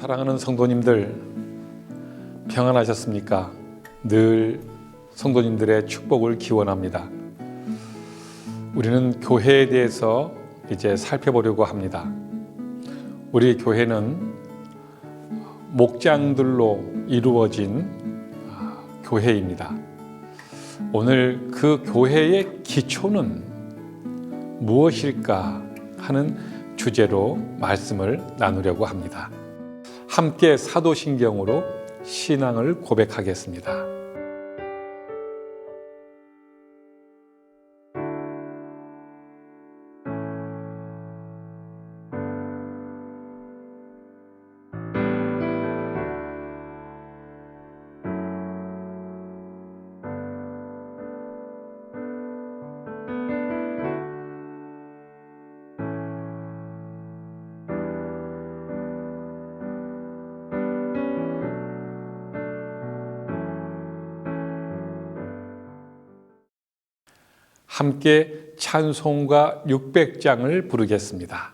사랑하는 성도님들, 평안하셨습니까? 늘 성도님들의 축복을 기원합니다. 우리는 교회에 대해서 이제 살펴보려고 합니다. 우리 교회는 목장들로 이루어진 교회입니다. 오늘 그 교회의 기초는 무엇일까 하는 주제로 말씀을 나누려고 합니다. 함께 사도신경으로 신앙을 고백하겠습니다. 함께 찬송가 600장을 부르겠습니다.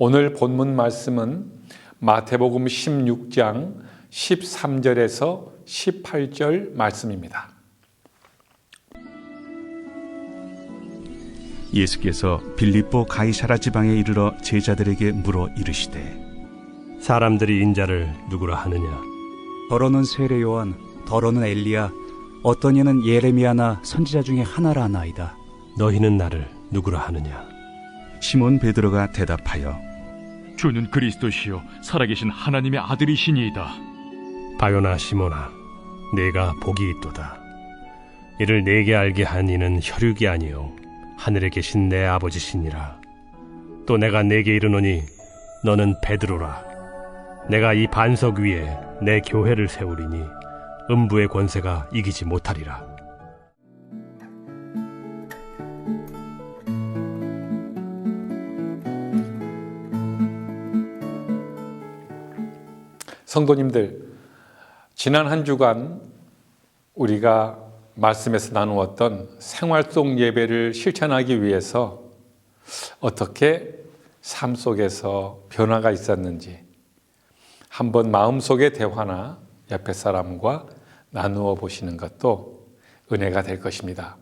오늘 본문 말씀은 마태복음 16장 13절에서 18절 말씀입니다. 예수께서 빌립보 가이사라 지방에 이르러 제자들에게 물어 이르시되 사람들이 인자를 누구라 하느냐? 더러는 세례 요한, 더러는 엘리야, 어떤 이는 예레미야나 선지자 중에 하나라 하나이다. 너희는 나를 누구라 하느냐? 시몬 베드로가 대답하여 주는 그리스도시요 살아계신 하나님의 아들이시니이다. 바요나 시몬아, 내가 복이 있도다. 이를 내게 알게 한 이는 혈육이 아니요 하늘에 계신 내 아버지시니라. 또 내가 내게 이르노니 너는 베드로라. 내가 이 반석 위에 내 교회를 세우리니 음부의 권세가 이기지 못하리라. 성도님들, 지난 한 주간 우리가 말씀에서 나누었던 생활 속 예배를 실천하기 위해서 어떻게 삶 속에서 변화가 있었는지 한번 마음속의 대화나 옆에 사람과 나누어 보시는 것도 은혜가 될 것입니다.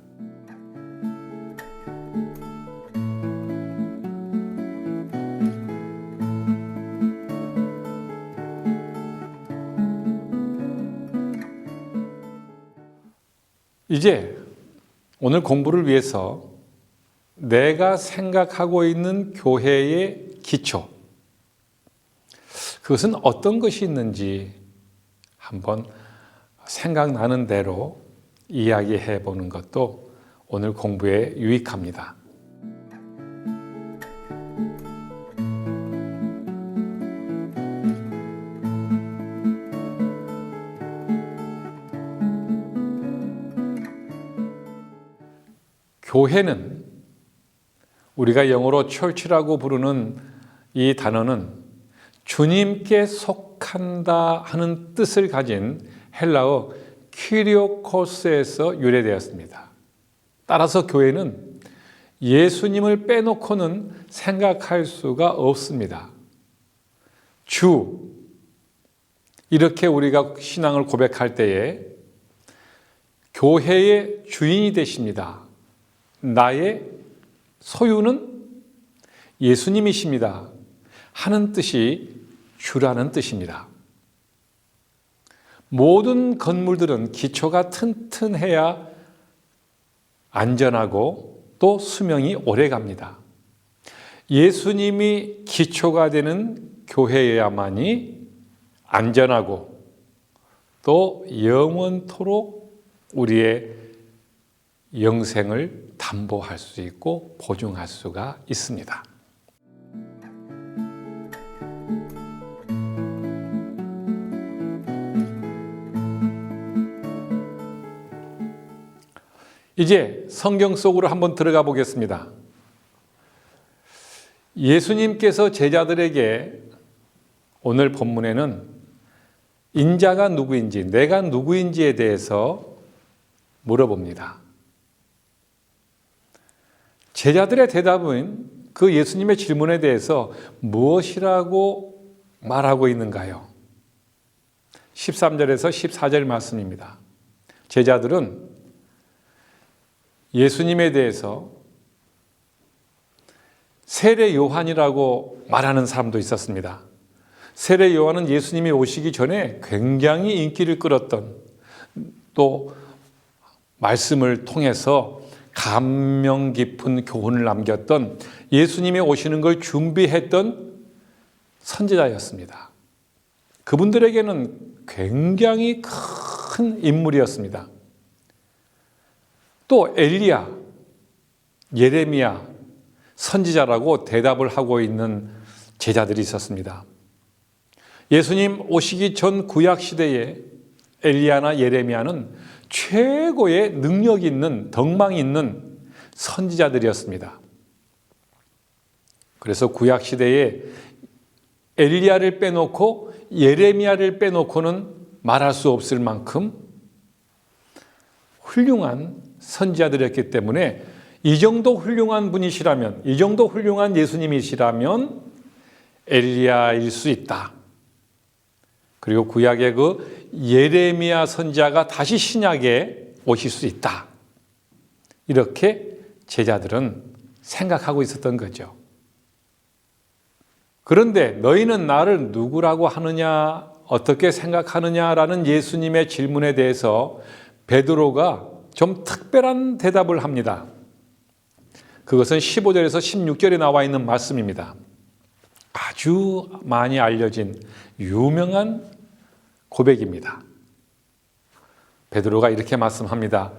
이제 오늘 공부를 위해서 내가 생각하고 있는 교회의 기초, 그것은 어떤 것이 있는지 한번 생각나는 대로 이야기해 보는 것도 오늘 공부에 유익합니다. 교회는 우리가 영어로 church라고 부르는 이 단어는 주님께 속한다 하는 뜻을 가진 헬라어 kyriakos에서 유래되었습니다. 따라서 교회는 예수님을 빼놓고는 생각할 수가 없습니다. 주, 이렇게 우리가 신앙을 고백할 때에 교회의 주인이 되십니다. 나의 소유는 예수님이십니다 하는 뜻이 주라는 뜻입니다. 모든 건물들은 기초가 튼튼해야 안전하고 또 수명이 오래 갑니다. 예수님이 기초가 되는 교회여야만이 안전하고 또 영원토록 우리의 영생을 담보할 수 있고 보증할 수가 있습니다. 이제 성경 속으로 한번 들어가 보겠습니다. 예수님께서 제자들에게 오늘 본문에는 인자가 누구인지, 내가 누구인지에 대해서 물어봅니다. 제자들의 대답은 그 예수님의 질문에 대해서 무엇이라고 말하고 있는가요? 13절에서 14절 말씀입니다. 제자들은 예수님에 대해서 세례 요한이라고 말하는 사람도 있었습니다. 세례 요한은 예수님이 오시기 전에 굉장히 인기를 끌었던, 또 말씀을 통해서 감명 깊은 교훈을 남겼던, 예수님이 오시는 걸 준비했던 선지자였습니다. 그분들에게는 굉장히 큰 인물이었습니다. 또 엘리야, 예레미야 선지자라고 대답을 하고 있는 제자들이 있었습니다. 예수님 오시기 전 구약 시대에 엘리야나 예레미야는 최고의 능력 있는, 덕망 있는 선지자들이었습니다. 그래서 구약 시대에 엘리야를 빼놓고 예레미야를 빼놓고는 말할 수 없을 만큼 훌륭한 선지자들이었기 때문에 이 정도 훌륭한 분이시라면, 이 정도 훌륭한 예수님이시라면 엘리야일 수 있다. 그리고 구약의 그 예레미야 선지자가 다시 신약에 오실 수 있다. 이렇게 제자들은 생각하고 있었던 거죠. 그런데 너희는 나를 누구라고 하느냐, 어떻게 생각하느냐라는 예수님의 질문에 대해서 베드로가 좀 특별한 대답을 합니다. 그것은 15절에서 16절에 나와 있는 말씀입니다. 아주 많이 알려진 유명한 고백입니다. 베드로가 이렇게 말씀합니다.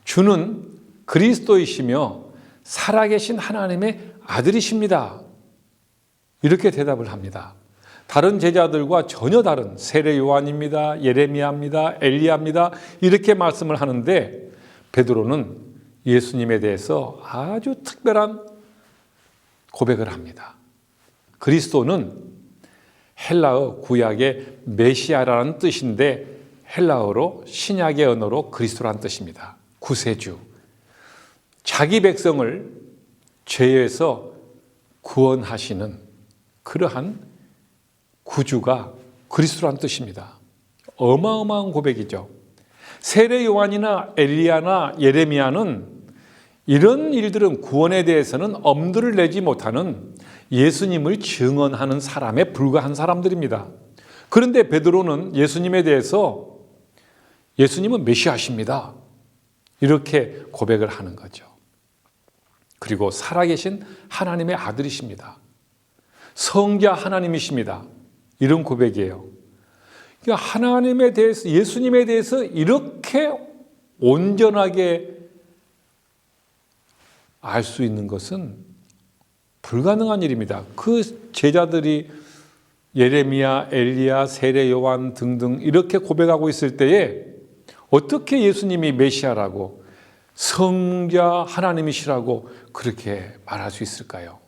주는 그리스도이시며 살아계신 하나님의 아들이십니다. 이렇게 대답을 합니다. 다른 제자들과 전혀 다른, 세례 요한입니다, 예레미야입니다, 엘리야입니다, 이렇게 말씀을 하는데 베드로는 예수님에 대해서 아주 특별한 고백을 합니다. 그리스도는 헬라어 구약의 메시아라는 뜻인데 헬라어로 신약의 언어로 그리스도라는 뜻입니다. 구세주. 자기 백성을 죄에서 구원하시는 그러한 구주가 그리스도라는 뜻입니다. 어마어마한 고백이죠. 세례 요한이나 엘리야나 예레미야는 이런 일들은 구원에 대해서는 엄두를 내지 못하는 예수님을 증언하는 사람에 불과한 사람들입니다. 그런데 베드로는 예수님에 대해서 예수님은 메시아십니다. 이렇게 고백을 하는 거죠. 그리고 살아계신 하나님의 아들이십니다. 성자 하나님이십니다. 이런 고백이에요. 그러니까 하나님에 대해서, 예수님에 대해서 이렇게 온전하게 알 수 있는 것은 불가능한 일입니다. 그 제자들이 예레미야, 엘리야, 세례 요한 등등 이렇게 고백하고 있을 때에 어떻게 예수님이 메시아라고 성자 하나님이시라고 그렇게 말할 수 있을까요?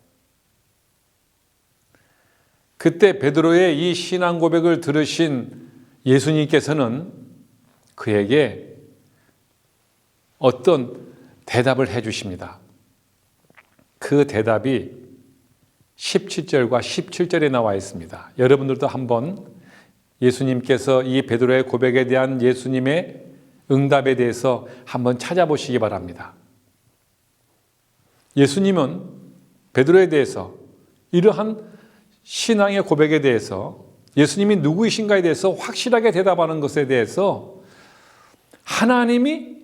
그때 베드로의 이 신앙 고백을 들으신 예수님께서는 그에게 어떤 대답을 해 주십니다. 그 대답이 17절과 17절에 나와 있습니다. 여러분들도 한번 예수님께서 이 베드로의 고백에 대한 예수님의 응답에 대해서 한번 찾아보시기 바랍니다. 예수님은 베드로에 대해서 이러한 신앙의 고백에 대해서 예수님이 누구이신가에 대해서 확실하게 대답하는 것에 대해서 하나님이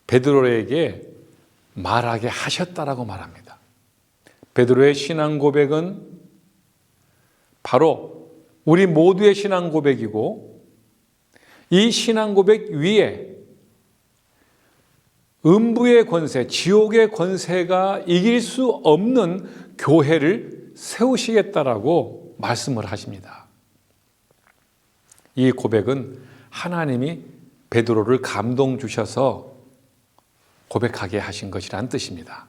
베드로에게 말하게 하셨다라고 말합니다. 베드로의 신앙 고백은 바로 우리 모두의 신앙 고백이고 이 신앙 고백 위에 음부의 권세, 지옥의 권세가 이길 수 없는 교회를 세우시겠다라고 말씀을 하십니다. 이 고백은 하나님이 베드로를 감동 주셔서 고백하게 하신 것이란 뜻입니다.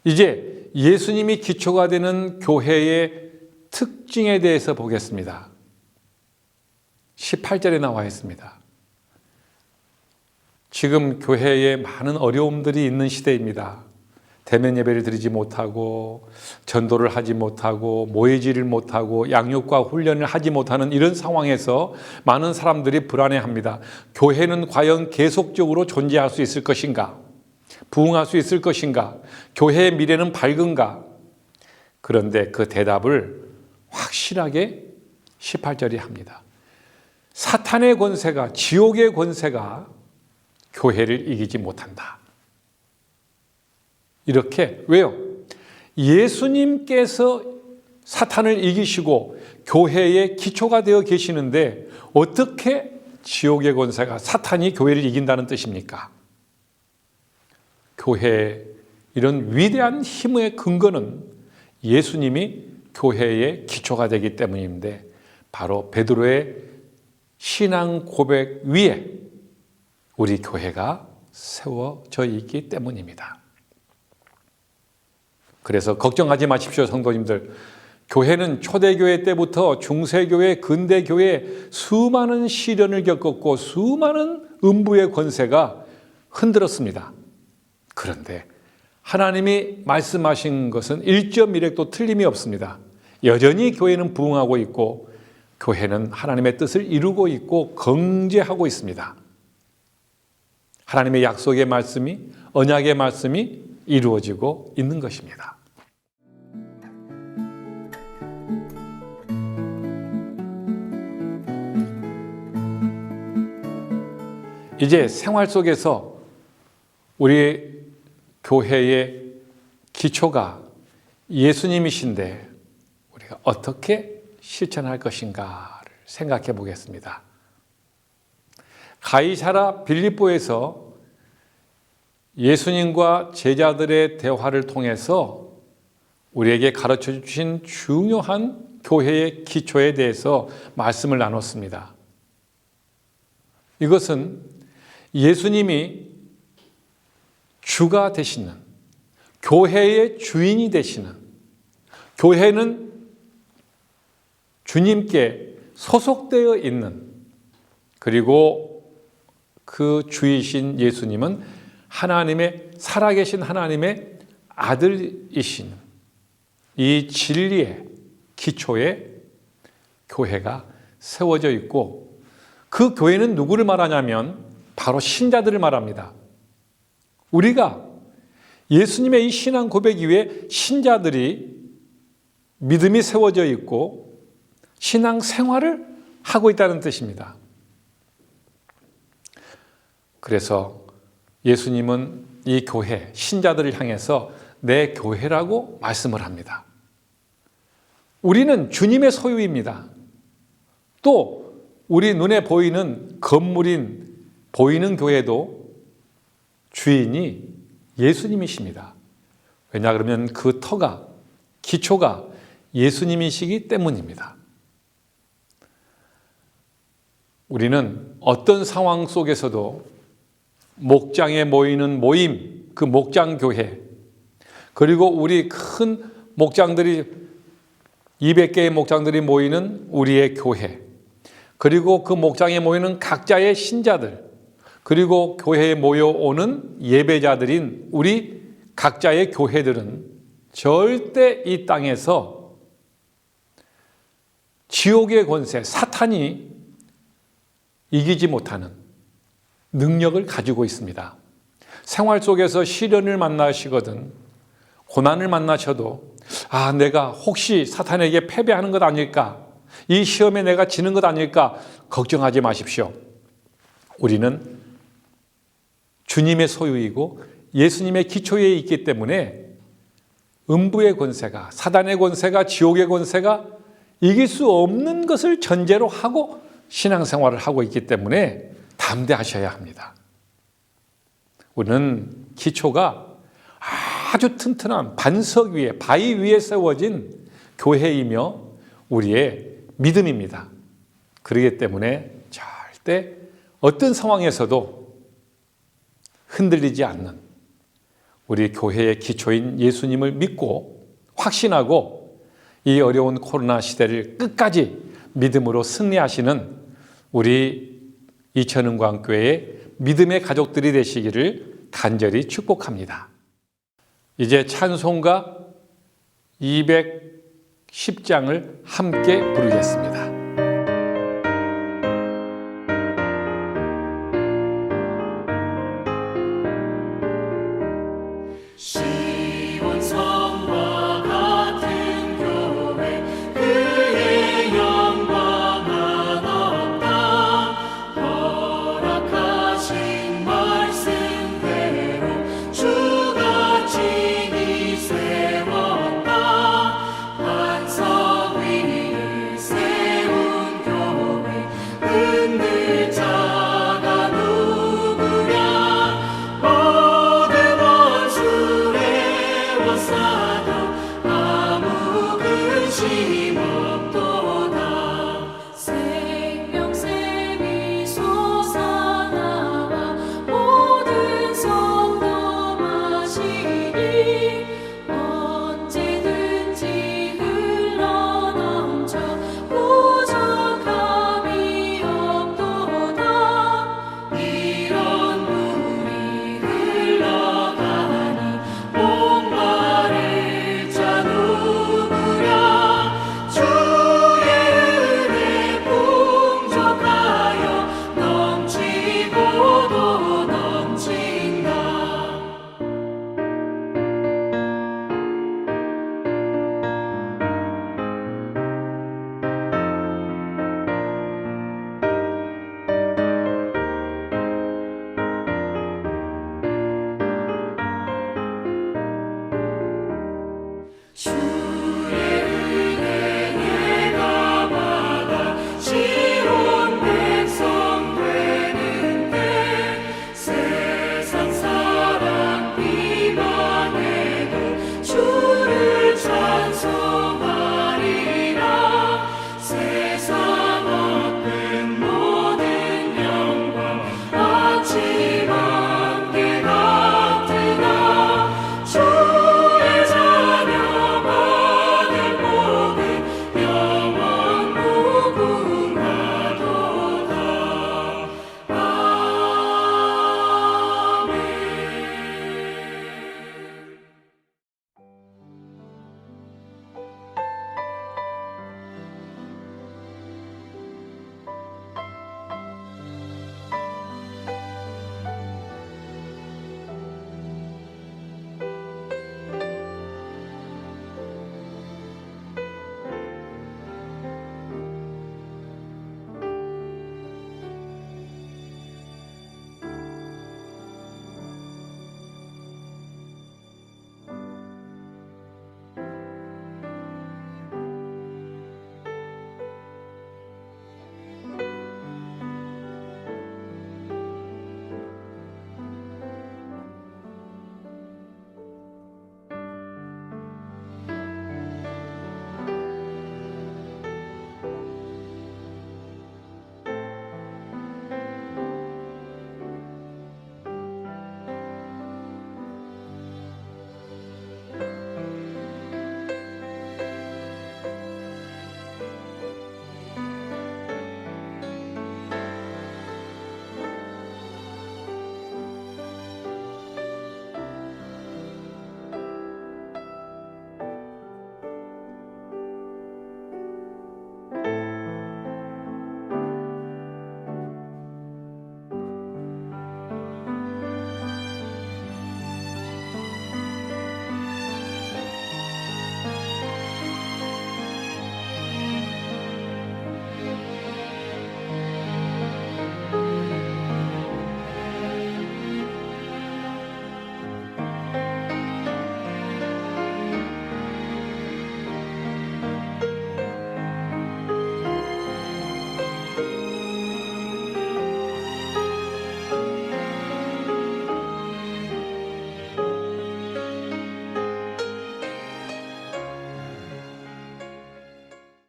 이제 예수님이 기초가 되는 교회의 특징에 대해서 보겠습니다. 18절에 나와 있습니다. 지금 교회에 많은 어려움들이 있는 시대입니다. 대면 예배를 드리지 못하고 전도를 하지 못하고 모이지를 못하고 양육과 훈련을 하지 못하는 이런 상황에서 많은 사람들이 불안해합니다. 교회는 과연 계속적으로 존재할 수 있을 것인가? 부흥할 수 있을 것인가? 교회의 미래는 밝은가? 그런데 그 대답을 확실하게 18절이 합니다. 사탄의 권세가, 지옥의 권세가 교회를 이기지 못한다. 이렇게, 왜요? 예수님께서 사탄을 이기시고 교회의 기초가 되어 계시는데 어떻게 지옥의 권세가, 사탄이 교회를 이긴다는 뜻입니까? 교회의 이런 위대한 힘의 근거는 예수님이 교회의 기초가 되기 때문인데 바로 베드로의 신앙 고백 위에 우리 교회가 세워져 있기 때문입니다. 그래서 걱정하지 마십시오, 성도님들. 교회는 초대교회 때부터 중세교회, 근대교회 수많은 시련을 겪었고 수많은 음부의 권세가 흔들었습니다. 그런데 하나님이 말씀하신 것은 1.1획도 틀림이 없습니다. 여전히 교회는 부흥하고 있고 교회는 하나님의 뜻을 이루고 있고 경제하고 있습니다. 하나님의 약속의 말씀이, 언약의 말씀이 이루어지고 있는 것입니다. 이제 생활 속에서 우리 교회의 기초가 예수님이신데 우리가 어떻게 실천할 것인가를 생각해 보겠습니다. 가이사라 빌립보에서 예수님과 제자들의 대화를 통해서 우리에게 가르쳐 주신 중요한 교회의 기초에 대해서 말씀을 나눴습니다. 이것은 예수님이 주가 되시는, 교회의 주인이 되시는, 교회는 주님께 소속되어 있는, 그리고 그 주이신 예수님은 살아계신 하나님의 아들이신 이 진리의 기초에 교회가 세워져 있고, 그 교회는 누구를 말하냐면 바로 신자들을 말합니다. 우리가 예수님의 이 신앙 고백 위에 신자들이 믿음이 세워져 있고 신앙 생활을 하고 있다는 뜻입니다. 그래서 예수님은 이 교회, 신자들을 향해서 내 교회라고 말씀을 합니다. 우리는 주님의 소유입니다. 또 우리 눈에 보이는 건물인 보이는 교회도 주인이 예수님이십니다. 왜냐 그러면 그 터가, 기초가 예수님이시기 때문입니다. 우리는 어떤 상황 속에서도 목장에 모이는 모임, 그 목장 교회, 그리고 우리 큰 목장들이 200개의 목장들이 모이는 우리의 교회, 그리고 그 목장에 모이는 각자의 신자들, 그리고 교회에 모여오는 예배자들인 우리 각자의 교회들은 절대 이 땅에서 지옥의 권세, 사탄이 이기지 못하는 능력을 가지고 있습니다. 생활 속에서 시련을 만나시거든 고난을 만나셔도 내가 혹시 사탄에게 패배하는 것 아닐까, 이 시험에 내가 지는 것 아닐까 걱정하지 마십시오. 우리는 주님의 소유이고 예수님의 기초에 있기 때문에 음부의 권세가, 사단의 권세가, 지옥의 권세가 이길 수 없는 것을 전제로 하고 신앙생활을 하고 있기 때문에 담대하셔야 합니다. 우리는 기초가 아주 튼튼한 반석 위에, 바위 위에 세워진 교회이며 우리의 믿음입니다. 그렇기 때문에 절대 어떤 상황에서도 흔들리지 않는 우리 교회의 기초인 예수님을 믿고 확신하고 이 어려운 코로나 시대를 끝까지 믿음으로 승리하시는 우리 이천은광교회의 믿음의 가족들이 되시기를 간절히 축복합니다. 이제 찬송가 210장을 함께 부르겠습니다. 시